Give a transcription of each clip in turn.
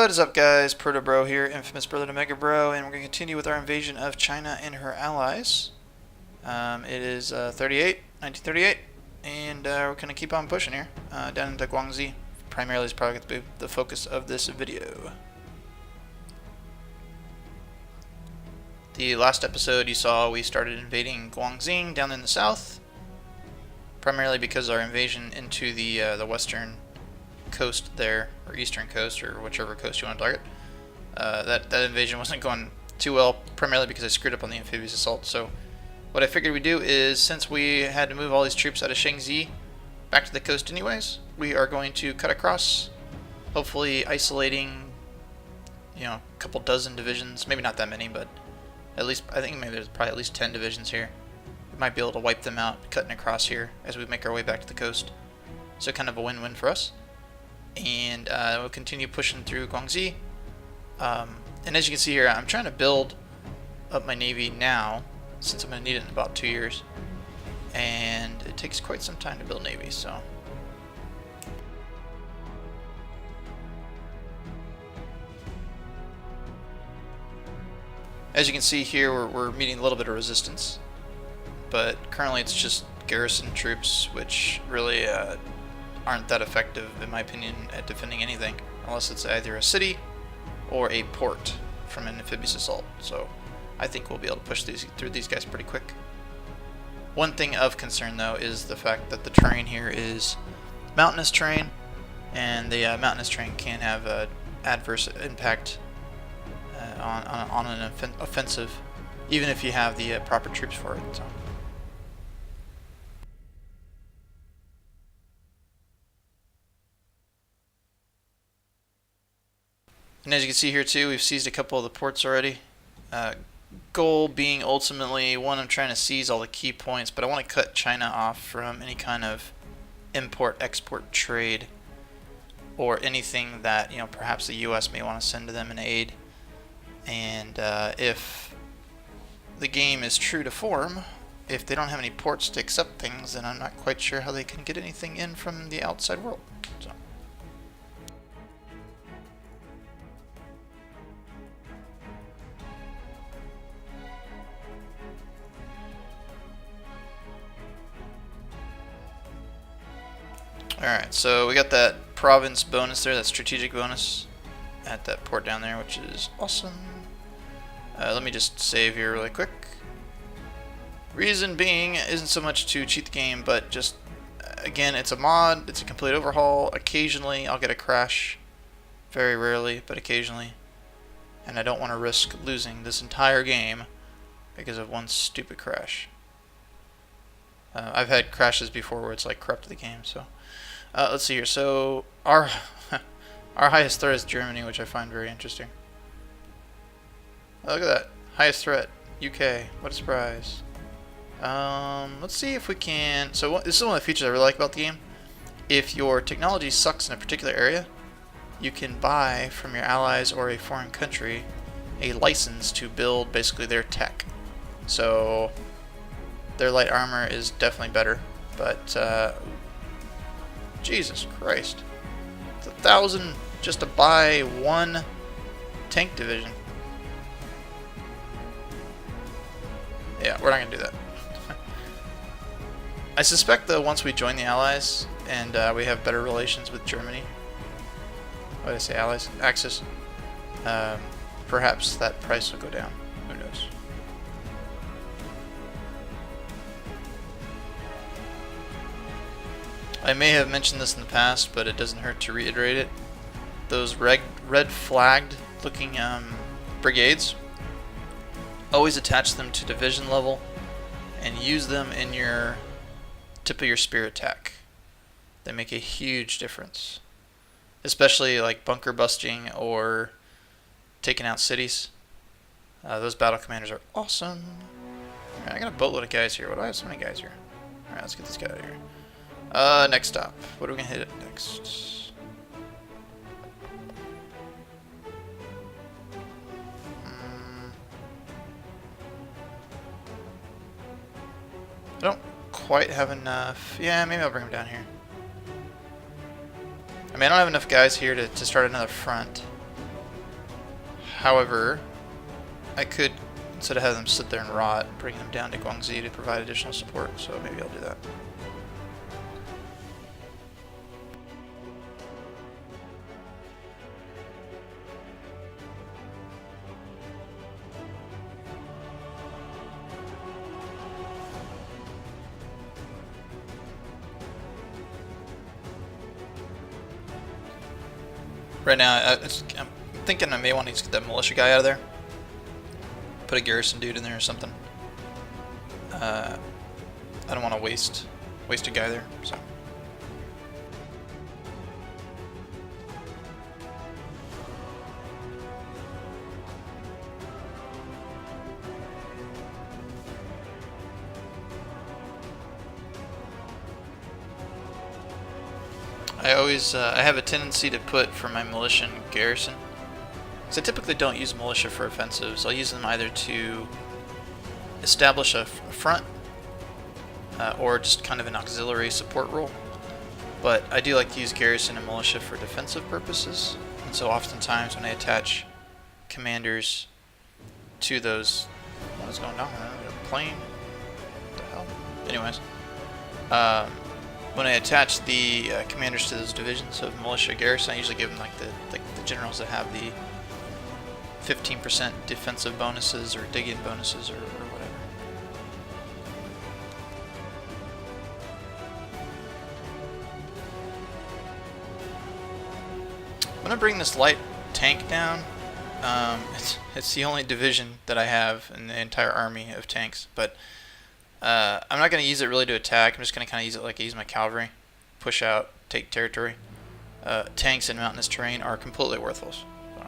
What is up, guys? Proto Bro here, infamous brother to Mega Bro, and we're going to continue with our invasion of China and her allies. It is 1938, and we're going to keep on pushing here, down into Guangxi. Primarily is probably going to be the focus of this video. The last episode you saw, we started invading Guangxi down in the south, primarily because our invasion into the western coast there, or eastern coast, or whichever coast you want to target. That invasion wasn't going too well, primarily because I screwed up on the amphibious assault. So what I figured we'd do is, since we had to move all these troops out of Shaanxi back to the coast anyways, we are going to cut across, hopefully isolating, a couple dozen divisions, maybe not that many, but at least, I think maybe there's probably at least 10 divisions here. We might be able to wipe them out, cutting across here as we make our way back to the coast. So kind of a win-win for us. And we'll continue pushing through Guangxi. And as you can see here, I'm trying to build up my navy now, since I'm going to need it in about 2 years. And it takes quite some time to build navy, so. As you can see here, we're meeting a little bit of resistance. But currently it's just garrison troops, which really aren't that effective, in my opinion, at defending anything, unless it's either a city or a port from an amphibious assault. So I think we'll be able to push through these guys pretty quick. One thing of concern, though, is the fact that the terrain here is mountainous terrain, and the mountainous terrain can have an adverse impact on an offensive, even if you have the proper troops for it. So. And as you can see here too, we've seized a couple of the ports already. Goal being ultimately, one, I'm trying to seize all the key points, but I want to cut China off from any kind of import-export trade or anything that perhaps the U.S. may want to send to them in aid. And if the game is true to form, if they don't have any ports to accept things, then I'm not quite sure how they can get anything in from the outside world. So. Alright, so we got that province bonus there, that strategic bonus at that port down there, which is awesome. Let me just save here really quick. Reason being isn't so much to cheat the game, but just, again, it's a mod, it's a complete overhaul. Occasionally I'll get a crash, very rarely, but occasionally. And I don't want to risk losing this entire game because of one stupid crash. I've had crashes before where it's like corrupted the game, so. Let's see here. So our highest threat is Germany, which I find very interesting. Look at that. Highest threat, UK. What a surprise. Let's see if we can. So this is one of the features I really like about the game. If your technology sucks in a particular area, you can buy from your allies or a foreign country a license to build basically their tech. So their light armor is definitely better, but Jesus Christ. It's 1,000 just to buy one tank division. Yeah, we're not going to do that. I suspect, though, once we join the Allies and we have better relations with Germany, what did I say, Allies? Axis, perhaps that price will go down. Who knows? I may have mentioned this in the past, but it doesn't hurt to reiterate it. Those red flagged looking brigades, always attach them to division level and use them in your tip of your spear attack. They make a huge difference, especially like bunker busting or taking out cities. Those battle commanders are awesome. Alright, I got a boatload of guys here. Why do I have so many guys here? Alright, let's get this guy out of here. Next stop. What are we gonna hit next? I don't quite have enough. Yeah, maybe I'll bring him down here. I mean, I don't have enough guys here to start another front. However, I could, instead of having them sit there and rot, bring them down to Guangxi to provide additional support, so maybe I'll do that. Right now, I'm thinking I may want to get that militia guy out of there. Put a garrison dude in there or something. I don't want to waste a guy there, so. I have a tendency to put for my militia and garrison, because I typically don't use militia for offensives. I'll use them either to establish a front or just kind of an auxiliary support role. But I do like to use garrison and militia for defensive purposes, and so oftentimes when I attach commanders to those, what is going on? A plane? What the hell? Anyways, when I attach the commanders to those divisions of militia garrison, I usually give them like the generals that have the 15% defensive bonuses or dig-in bonuses or whatever. I'm gonna bring this light tank down. It's the only division that I have in the entire army of tanks, but I'm not going to use it really to attack. I'm just going to kind of use it like I use my cavalry. Push out, take territory. Tanks in mountainous terrain are completely worthless. So.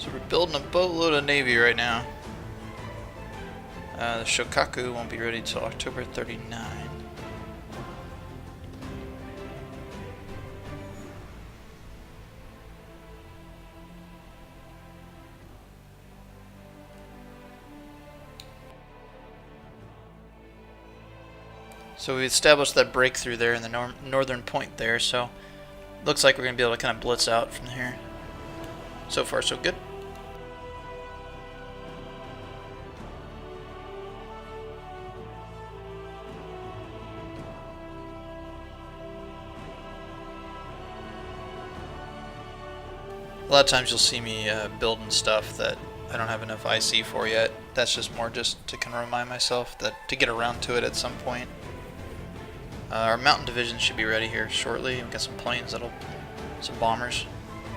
So we're building a boatload of navy right now. The Shokaku won't be ready till October 39. So we established that breakthrough there in the northern point there, so looks like we're going to be able to kind of blitz out from here. So far, so good. A lot of times you'll see me building stuff that I don't have enough IC for yet. That's just more just to kind of remind myself that to get around to it at some point. Our mountain division should be ready here shortly. We've got some planes some bombers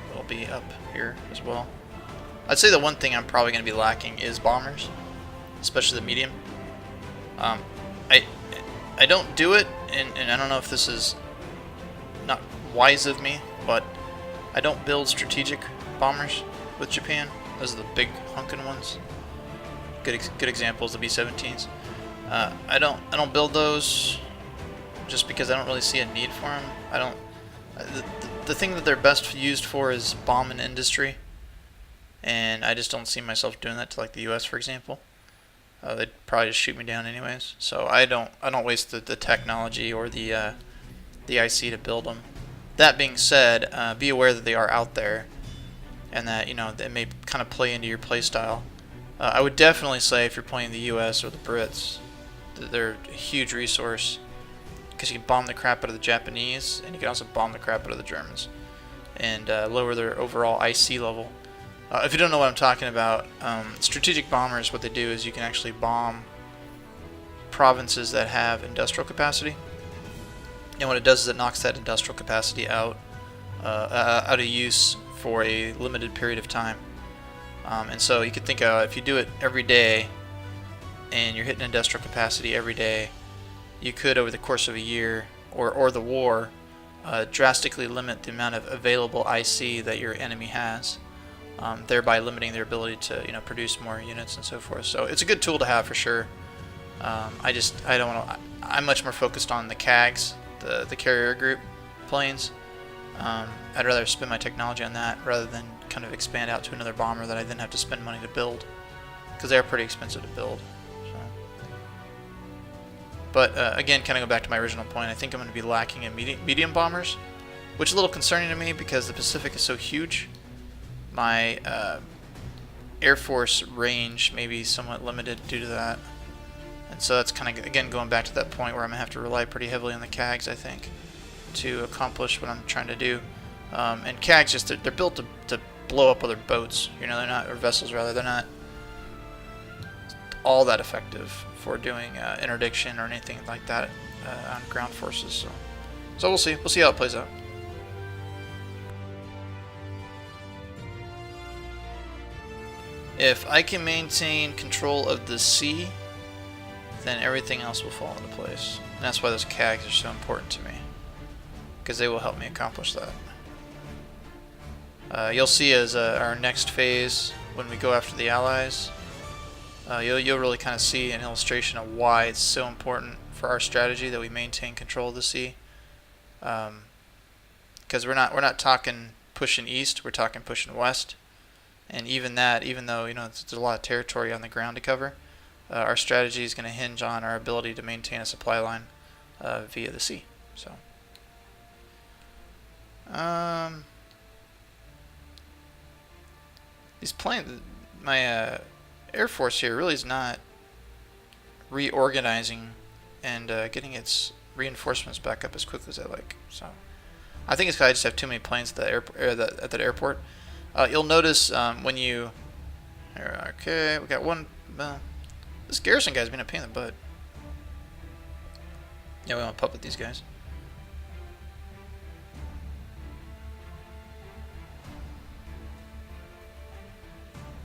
that'll be up here as well. I'd say the one thing I'm probably going to be lacking is bombers, especially the medium. I don't do it, and I don't know if this is not wise of me, but I don't build strategic bombers with Japan. Those are the big hunkin' ones. Good examples, the B-17s. I don't build those just because I don't really see a need for them. I don't. The thing that they're best used for is bomb and industry, and I just don't see myself doing that to like the U.S. for example. They'd probably just shoot me down anyways. So I don't waste the technology or the IC to build them. That being said, be aware that they are out there, and that they may kind of play into your playstyle. I would definitely say if you're playing the U.S. or the Brits, they're a huge resource because you can bomb the crap out of the Japanese, and you can also bomb the crap out of the Germans, and lower their overall IC level. If you don't know what I'm talking about, strategic bombers, what they do is you can actually bomb provinces that have industrial capacity. And what it does is it knocks that industrial capacity out of use for a limited period of time. And so you could think if you do it every day, and you're hitting industrial capacity every day, you could, over the course of a year or the war, drastically limit the amount of available IC that your enemy has, thereby limiting their ability to produce more units and so forth. So it's a good tool to have for sure. I don't want to. I'm much more focused on the CAGs, the carrier group planes. I'd rather spend my technology on that rather than kind of expand out to another bomber that I then have to spend money to build, because they're pretty expensive to build. So. But again, kind of go back to my original point, I think I'm going to be lacking in medium bombers, which is a little concerning to me because the Pacific is so huge. My Air Force range may be somewhat limited due to that. And so that's kind of, again, going back to that point where I'm going to have to rely pretty heavily on the CAGs, I think, to accomplish what I'm trying to do. And CAGs, just they're built to blow up other boats. They're not, or vessels rather, they're not all that effective for doing interdiction or anything like that on ground forces. So we'll see. We'll see how it plays out. If I can maintain control of the sea, then everything else will fall into place. And that's why those CAGs are so important to me, because they will help me accomplish that. You'll see as our next phase, when we go after the Allies, you'll really kind of see an illustration of why it's so important for our strategy that we maintain control of the sea. Because we're not talking pushing east, we're talking pushing west. And even that, even though there's a lot of territory on the ground to cover, our strategy is going to hinge on our ability to maintain a supply line via the sea. So, these planes, my Air Force here really is not reorganizing and getting its reinforcements back up as quickly as I like. So, I think it's because I just have too many planes at that airport. You'll notice when you... Okay, we got one... This garrison guy's been a pain in the butt. Yeah, we want to puppet these guys.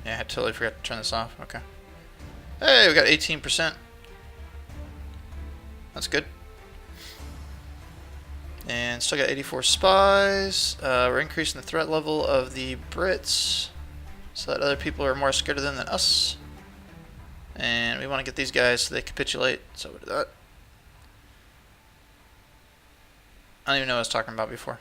Yeah, I totally forgot to turn this off. Okay. Hey, we got 18%. That's good. And still got 84 spies. We're increasing the threat level of the Brits so that other people are more scared of them than us. And we want to get these guys so they capitulate, so we'll do that. I don't even know what I was talking about before.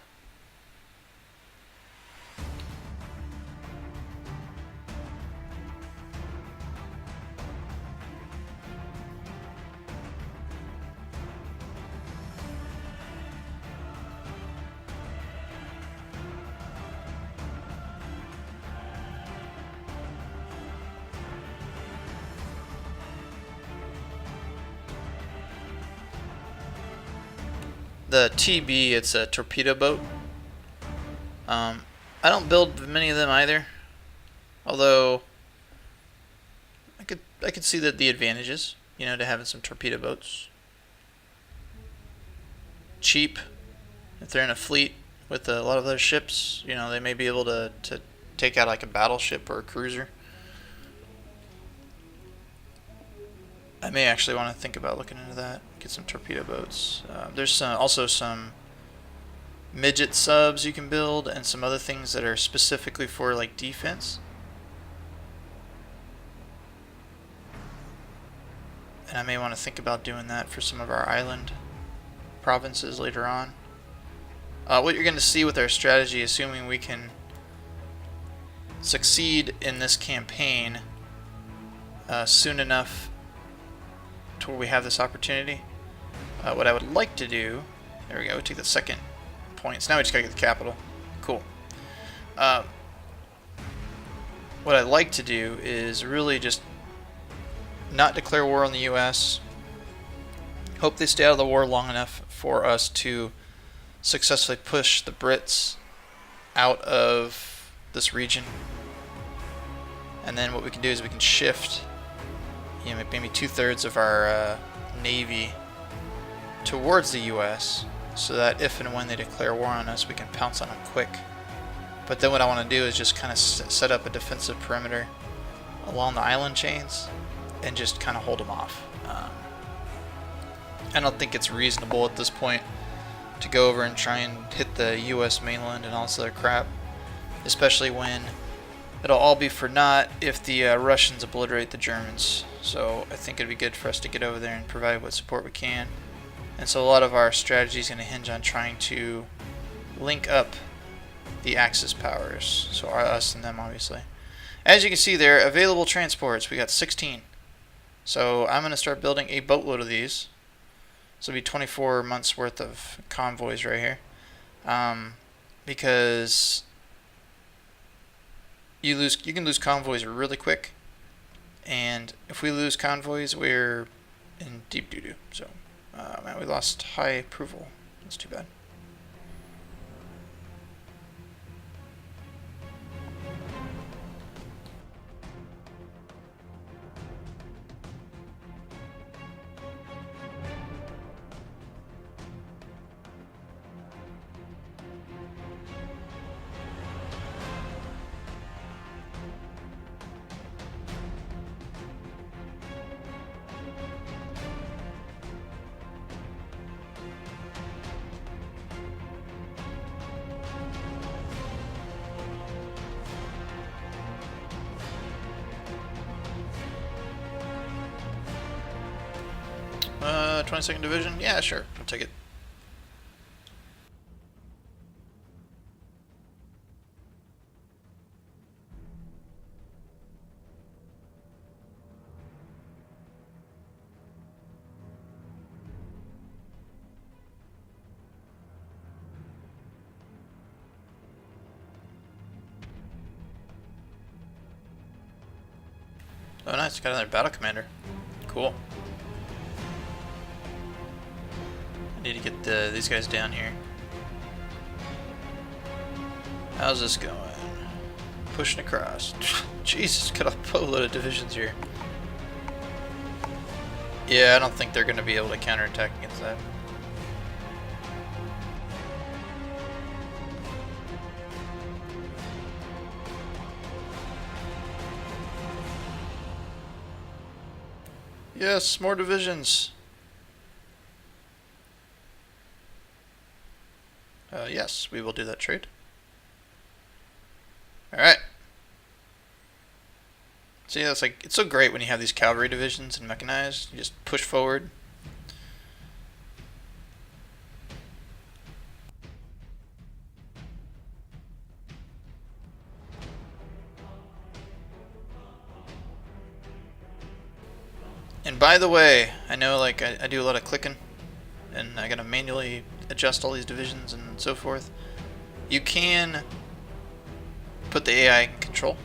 The TB, it's a torpedo boat. I don't build many of them either, although I could see the advantages, to having some torpedo boats. Cheap, if they're in a fleet with a lot of other ships, they may be able to take out like a battleship or a cruiser. I may actually want to think about looking into that. Get some torpedo boats. There's also some midget subs you can build, and some other things that are specifically for like defense. And I may want to think about doing that for some of our island provinces later on. What you're going to see with our strategy, assuming we can succeed in this campaign soon enough to where we have this opportunity, what I would like to do, there we go, take the second point. So now we just gotta get the capital. Cool. What I'd like to do is really just not declare war on the US. Hope they stay out of the war long enough for us to successfully push the Brits out of this region. And then what we can do is we can shift maybe 2/3 of our Navy towards the US, so that if and when they declare war on us, we can pounce on them quick. But then what I want to do is just kind of set up a defensive perimeter along the island chains, and just kind of hold them off. I don't think it's reasonable at this point to go over and try and hit the U.S. mainland and all this other crap, especially when it'll all be for naught if the Russians obliterate the Germans. So I think it'd be good for us to get over there and provide what support we can. And so a lot of our strategy is going to hinge on trying to link up the Axis powers, so us and them, obviously. As you can see there, available transports, we got 16. So I'm going to start building a boatload of these. This will be 24 months worth of convoys right here, because you can lose convoys really quick, and if we lose convoys, we're in deep doo-doo. So man, we lost high approval. That's too bad. Uh, 22nd Division? Yeah, sure. I'll take it. Oh, nice. Got another battle commander. Cool. I need to get these guys down here. How's this going? Pushing across. Jesus, got a boatload of divisions here. Yeah, I don't think they're going to be able to counterattack against that. Yes, more divisions. Yes, we will do that trade. Alright. See, yeah, it's so great when you have these cavalry divisions and mechanized. You just push forward. And by the way, I know like I do a lot of clicking, and I gotta manually adjust all these divisions and so forth. You can put the AI in control.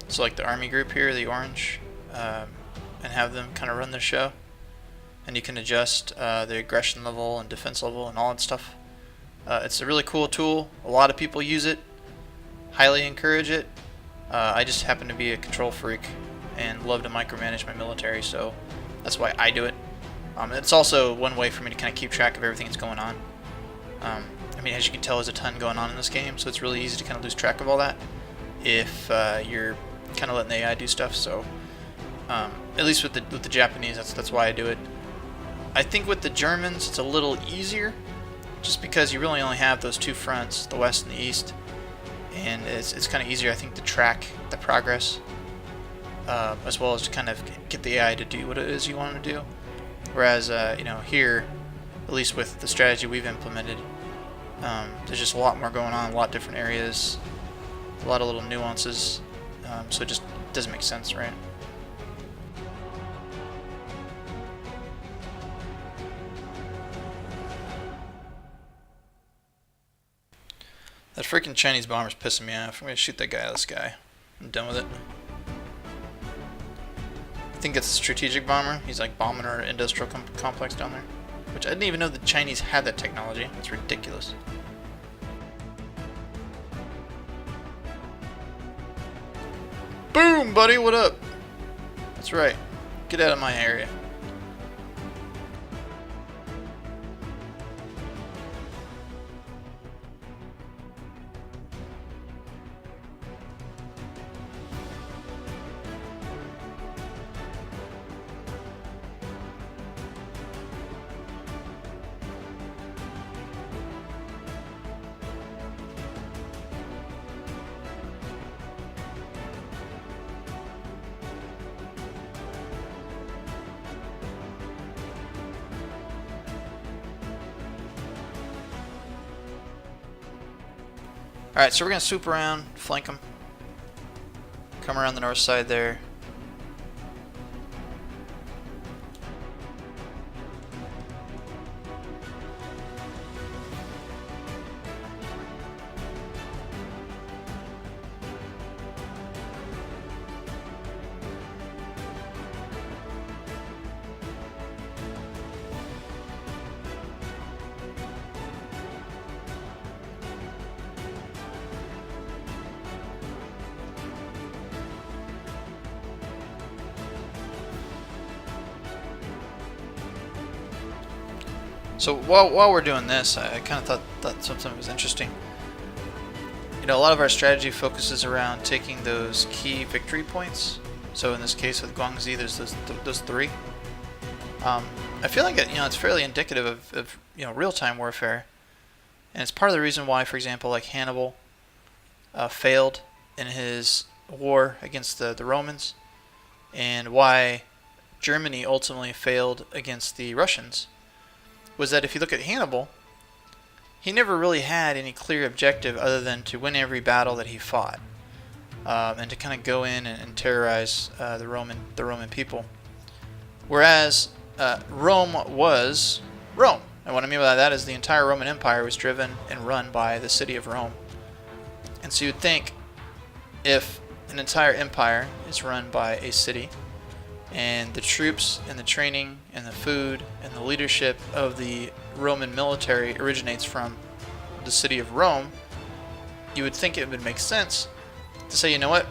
So like the army group here, the orange, and have them kind of run the show. And you can adjust the aggression level and defense level and all that stuff. It's a really cool tool. A lot of people use it. Highly encourage it. I just happen to be a control freak and love to micromanage my military, so that's why I do it. It's also one way for me to kind of keep track of everything that's going on. I mean, as you can tell, there's a ton going on in this game, so it's really easy to kind of lose track of all that if you're kind of letting the AI do stuff. So at least with the Japanese, that's why I do it. I think with the Germans, it's a little easier, just because you really only have those two fronts, the west and the east, and it's kind of easier, I think, to track the progress, as well as to kind of get the AI to do what it is you want them to do. Whereas, you know, here, at least with the strategy we've implemented, there's just a lot more going on, a lot of different areas, a lot of little nuances, so it just doesn't make sense, right? That freaking Chinese bomber's pissing me off. I'm gonna shoot that guy out of the sky. I'm done with it. I think it's a strategic bomber. He's like bombing our industrial complex down there. Which I didn't even know the Chinese had that technology. It's ridiculous. Boom, buddy, what up? That's right. Get out of my area. Alright, so we're going to swoop around, flank them. Come around the north side there. So while we're doing this, I kind of thought something was interesting. You know, a lot of our strategy focuses around taking those key victory points. So in this case with Guangxi, there's those three. I feel like it's fairly indicative of real-time warfare, and it's part of the reason why, for example, like Hannibal failed in his war against the Romans, and why Germany ultimately failed against the Russians. Was that if you look at Hannibal, he never really had any clear objective other than to win every battle that he fought, and to kind of go in and terrorize the Roman people. Whereas Rome was Rome, and what I mean by that is the entire Roman Empire was driven and run by the city of Rome. And so you'd think if an entire empire is run by a city, and the troops and the training and the food and the leadership of the Roman military originates from the city of Rome, you would think it would make sense to say, you know what,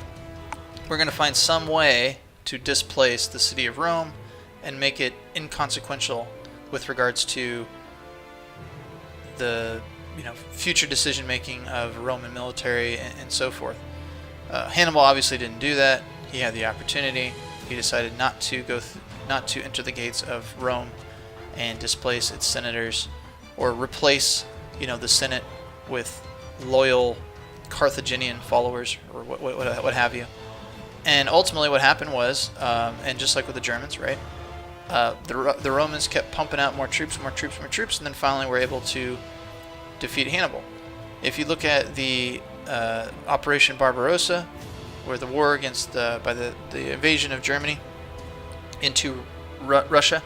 we're going to find some way to displace the city of Rome and make it inconsequential with regards to the future decision making of Roman military and so forth. Hannibal obviously didn't do that. He had the opportunity. He decided not to enter the gates of Rome and displace its senators, or replace the Senate with loyal Carthaginian followers, or what have you. And ultimately what happened was, and just like with the Germans, right, the Romans kept pumping out more troops, and then finally were able to defeat Hannibal. If you look at the Operation Barbarossa, where the war against the invasion of Germany into Russia,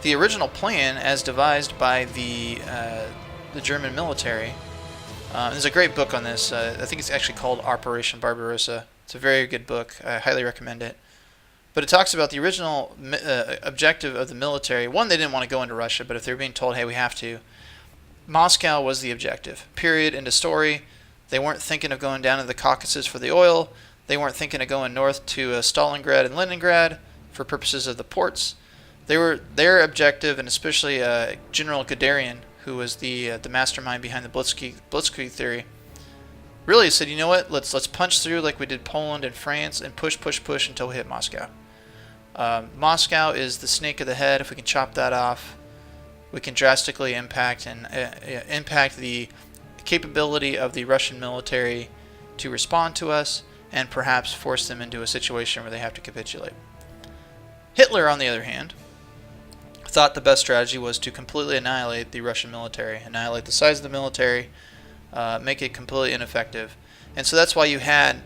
the original plan, as devised by the German military, there's a great book on this. I think it's actually called Operation Barbarossa. It's a very good book. I highly recommend it. But it talks about the original objective of the military. One, they didn't want to go into Russia, but if they were being told, hey, we have to, Moscow was the objective. Period. End of story. They weren't thinking of going down to the Caucasus for the oil. They weren't thinking of going north to Stalingrad and Leningrad for purposes of the ports. Their objective, and especially General Guderian, who was the mastermind behind the Blitzkrieg theory, really said, you know what, let's punch through like we did Poland and France and push until we hit Moscow. Moscow is the snake of the head. If we can chop that off, we can drastically impact the capability of the Russian military to respond to us, and perhaps force them into a situation where they have to capitulate. Hitler, on the other hand, thought the best strategy was to completely annihilate the Russian military, annihilate the size of the military, make it completely ineffective. And so that's why you had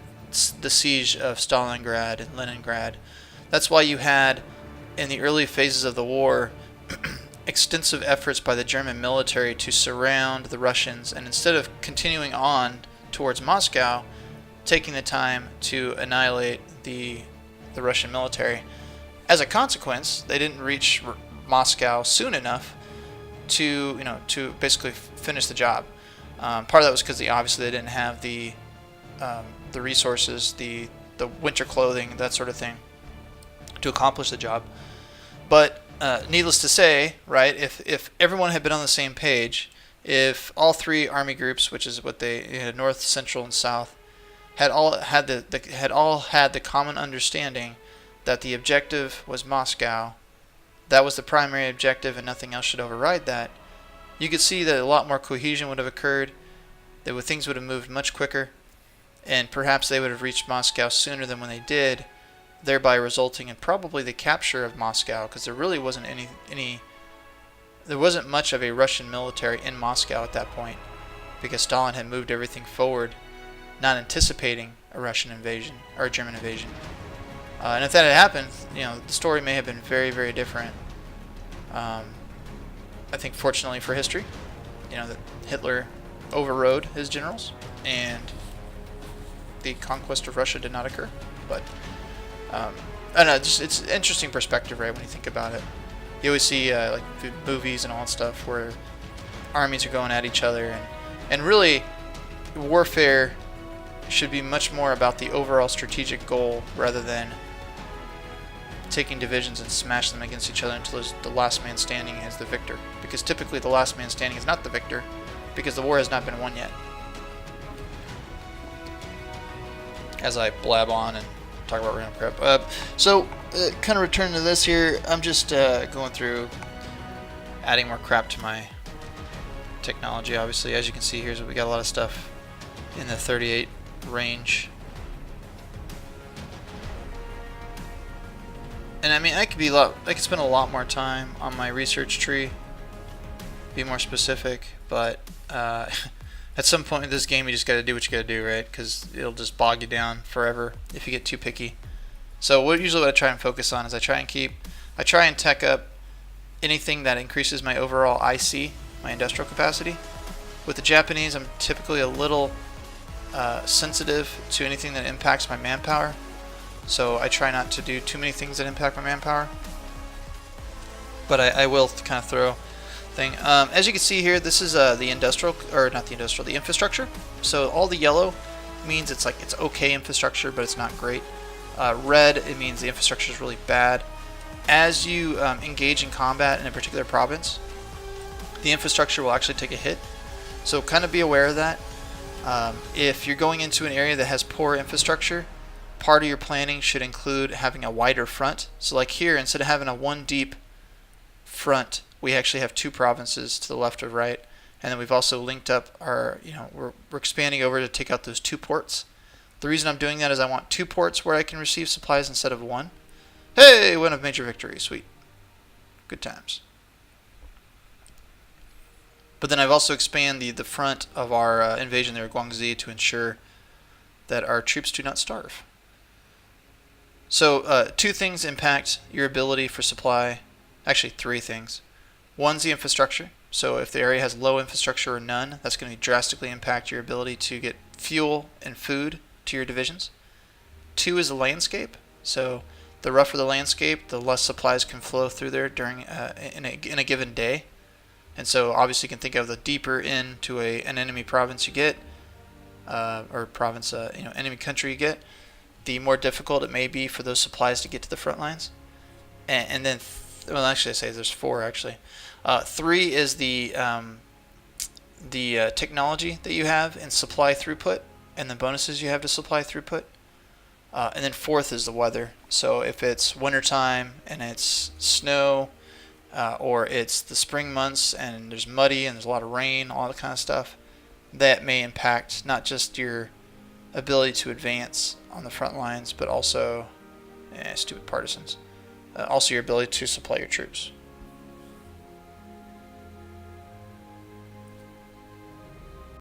the siege of Stalingrad and Leningrad. That's why you had, in the early phases of the war, extensive efforts by the German military to surround the Russians, and instead of continuing on towards Moscow, taking the time to annihilate the Russian military. As a consequence, they didn't reach Moscow soon enough to basically finish the job. Part of that was because obviously they didn't have the resources, the winter clothing, that sort of thing, to accomplish the job. But needless to say, right, if everyone had been on the same page, if all three army groups, which is what they north, central, and south, had all had the common understanding that the objective was Moscow, that was the primary objective, and nothing else should override that, you could see that a lot more cohesion would have occurred. Things would have moved much quicker, and perhaps they would have reached Moscow sooner than when they did, thereby resulting in probably the capture of Moscow, because there really wasn't there wasn't much of a Russian military in Moscow at that point. because Stalin had moved everything forward, not anticipating a Russian invasion or a German invasion. And if that had happened, the story may have been very, very different. I think fortunately for history, that Hitler overrode his generals and the conquest of Russia did not occur. But I don't know, it's an interesting perspective, right, when you think about it. You always see like movies and all that stuff where armies are going at each other, and really warfare should be much more about the overall strategic goal rather than taking divisions and smash them against each other until the last man standing is the victor. Because typically the last man standing is not the victor, because the war has not been won yet. As I blab on and talk about random crap. So, kind of returning to this here, I'm just going through adding more crap to my technology, obviously. As you can see here, we got a lot of stuff in the 38 range. And I mean, I could spend a lot more time on my research tree, be more specific, but at some point in this game, you just got to do what you got to do, right? Because it'll just bog you down forever if you get too picky. So what I try and focus on is I try and tech up anything that increases my overall IC, my industrial capacity. With the Japanese, I'm typically a little sensitive to anything that impacts my manpower. So I try not to do too many things that impact my manpower. But I will kind of throw thing. As you can see here, this is the infrastructure. So all the yellow means it's okay infrastructure, but it's not great. Red, it means the infrastructure is really bad. As you engage in combat in a particular province, the infrastructure will actually take a hit. So kind of be aware of that. If you're going into an area that has poor infrastructure, part of your planning should include having a wider front. So like here, instead of having a one deep front, we actually have two provinces to the left or right. And then we've also linked up our, we're expanding over to take out those 2 ports. The reason I'm doing that is I want 2 ports where I can receive supplies instead of 1. Hey, win a major victory, sweet. Good times. But then I've also expanded the front of our invasion there at Guangxi to ensure that our troops do not starve. So 2 things impact your ability for supply. Actually 3 things. One's the infrastructure. So if the area has low infrastructure or none, that's going to drastically impact your ability to get fuel and food to your divisions. 2 is the landscape. So the rougher the landscape, the less supplies can flow through there during in a given day. And so obviously you can think of the deeper into an enemy province you get, or province, enemy country you get, the more difficult it may be for those supplies to get to the front lines. And then, well, actually I say there's 4 actually. 3 is the technology that you have and supply throughput, and the bonuses you have to supply throughput. And then 4th is the weather. So if it's wintertime and it's snow, or it's the spring months and there's muddy and there's a lot of rain, all that kind of stuff, that may impact not just your ability to advance on the front lines, but also, stupid partisans, also your ability to supply your troops.